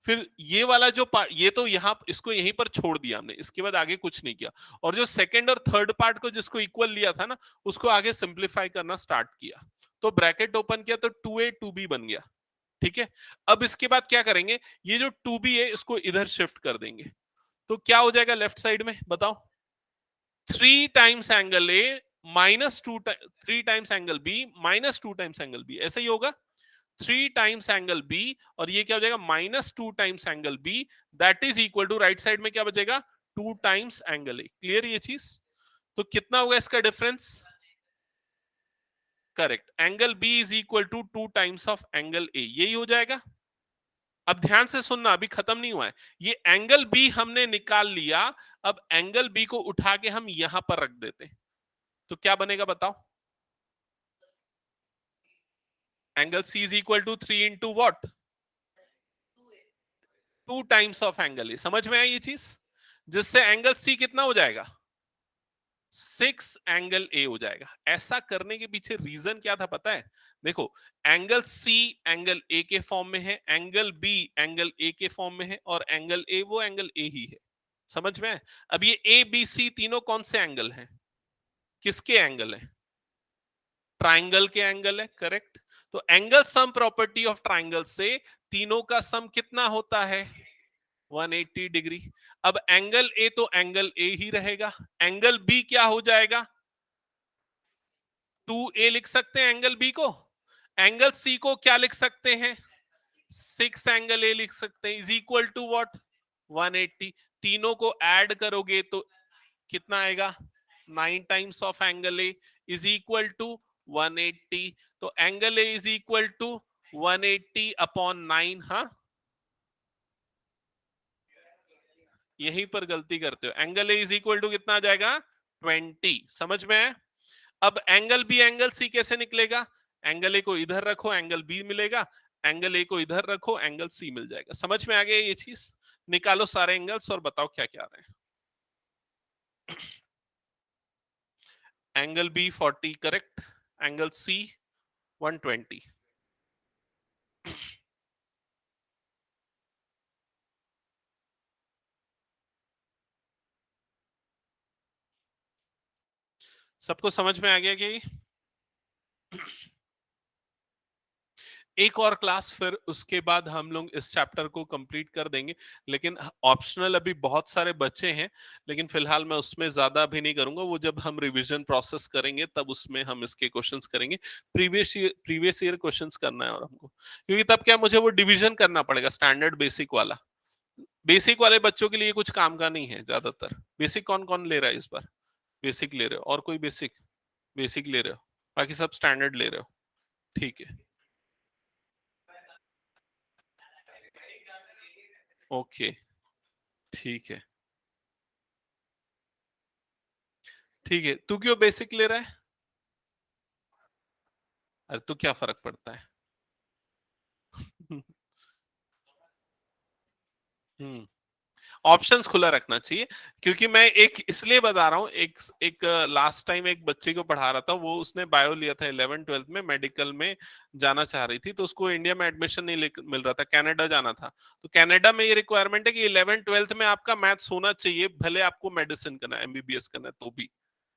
फिर ये वाला जो पार्ट, ये तो यहां इसको यहीं पर छोड़ दिया हमने, इसके बाद आगे कुछ नहीं किया। और जो सेकंड और थर्ड पार्ट को जिसको इक्वल लिया था ना, उसको आगे सिंप्लीफाई करना स्टार्ट किया, तो ब्रैकेट ओपन किया तो 2a 2b बन गया। ठीक है, अब इसके बाद क्या करेंगे? ये जो 2b है इसको इधर शिफ्ट कर देंगे, तो क्या हो जाएगा लेफ्ट साइड में बताओ? 3 times angle A minus 3 times angle B minus 2 times angle B, ऐसा ही होगा। 3 टाइम्स एंगल बी और ये क्या हो जाएगा? Minus 2 times angle B, that is equal to right side में क्या बचेगा? 2 टाइम्स एंगल ए। क्लियर ये चीज? तो कितना होगा इसका difference? Correct, angle B is equal to 2 times of angle A, यही हो जाएगा। अब ध्यान से सुनना, अभी खत्म नहीं हुआ है। ये एंगल बी हमने निकाल लिया, अब एंगल बी को उठा के हम यहां पर रख देते हैं, तो क्या बनेगा बताओ? Angle C is equal to 3 into what? 2 times of angle A. समझ में आई ये चीज? जिससे एंगल सी कितना हो जाएगा? 6 एंगल ए हो जाएगा। ऐसा करने के पीछे रीजन क्या था पता है? देखो, एंगल सी एंगल ए के फॉर्म में है, एंगल बी एंगल ए के फॉर्म में है, और एंगल ए वो एंगल ए ही है। समझ में? अब ये ए बी सी तीनों कौन से एंगल हैं? किसके एंगल है? ट्राइंगल के एंगल है, करेक्ट। तो angle sum property of triangle से तीनों का सम कितना होता है? 180 डिग्री। अब एंगल ए तो एंगल ए ही रहेगा, एंगल बी क्या हो जाएगा? 2a लिख सकते हैं एंगल बी को। एंगल सी को क्या लिख सकते हैं? 6 एंगल ए लिख सकते हैं, इज इक्वल टू व्हाट? 180। तीनों को ऐड करोगे तो कितना आएगा, 9 times of angle A is equal to 180। तो angle A is equal to 180 upon 9। हाँ, यहीं पर गलती करते हो। Angle A is equal to कितना आ जाएगा, 20। समझ में है? अब एंगल बी एंगल सी कैसे निकलेगा, एंगल ए को इधर रखो एंगल बी मिलेगा, एंगल ए को इधर रखो एंगल सी मिल जाएगा। समझ में आ गया ये चीज? निकालो सारे एंगल्स और बताओ क्या क्या आ रहे हैं। Angle B 40 correct, angle C 120। सबको समझ में आ गया कि एक और क्लास फिर उसके बाद हम लोग इस चैप्टर को कंप्लीट कर देंगे, लेकिन ऑप्शनल अभी बहुत सारे बच्चे हैं, लेकिन फिलहाल मैं उसमें ज्यादा अभी नहीं करूंगा। वो जब हम रिवीजन प्रोसेस करेंगे तब उसमें हम इसके क्वेश्चंस करेंगे। प्रीवियस ईयर क्वेश्चंस करना है और हमको, क्योंकि तब क्या मुझे वो डिवीजन करना पड़ेगा स्टैंडर्ड बेसिक वाला। बेसिक वाले बच्चों के लिए कुछ काम का नहीं है ज्यादातर। बेसिक कौन कौन ले रहा है इस बार? बेसिक ले रहे हो और कोई बेसिक? बेसिक ले रहे हो, बाकी सब स्टैंडर्ड ले रहे हो, ठीक है। ओके, ठीक है। ठीक है, तू क्यों बेसिक ले रहा है? अरे तो क्या फर्क पड़ता है? हम्म, ऑप्शंस खुला रखना चाहिए। क्योंकि मैं एक इसलिए बता रहा हूँ, एक एक लास्ट टाइम एक बच्चे को पढ़ा रहा था, वो उसने बायो लिया था 11 12 में, मेडिकल में जाना चाह रही थी, तो उसको इंडिया में एडमिशन नहीं मिल रहा था, कनाडा जाना था। तो कनाडा में ये रिक्वायरमेंट है कि 11 12 में आपका मैथ्स होना चाहिए, भले आपको मेडिसिन करना है, एमबीबीएस करना है तो भी।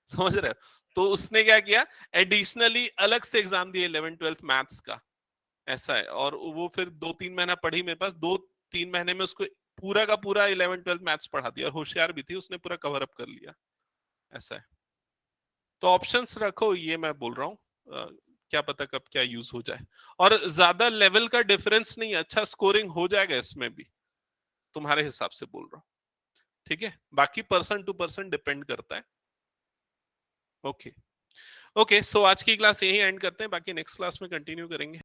समझ रहे हो? तो उसने क्या किया, एडिशनली अलग से एग्जाम दिया 11 12 मैथ्स का। ऐसा है, और वो फिर 2 3 महीना पढ़ी मेरे पास, 2 3 महीने में उसको पूरा का पूरा 11 12 मैथ्स पढ़ा दिया, और होशियार भी थी, उसने पूरा कवर अप कर लिया। ऐसा है। तो ऑप्शंस रखो, ये मैं बोल रहा हूँ। क्या पता कब क्या यूज हो जाए। और ज्यादा लेवल का डिफरेंस नहीं है, अच्छा स्कोरिंग हो जाएगा इसमें भी, तुम्हारे हिसाब से बोल रहा हूँ। ठीक है, बाकी पर्सन टू पर्सन डिपेंड करता है। ओके। ओके, सो आज की क्लास यही एंड करते हैं, बाकी नेक्स्ट क्लास में कंटिन्यू करेंगे।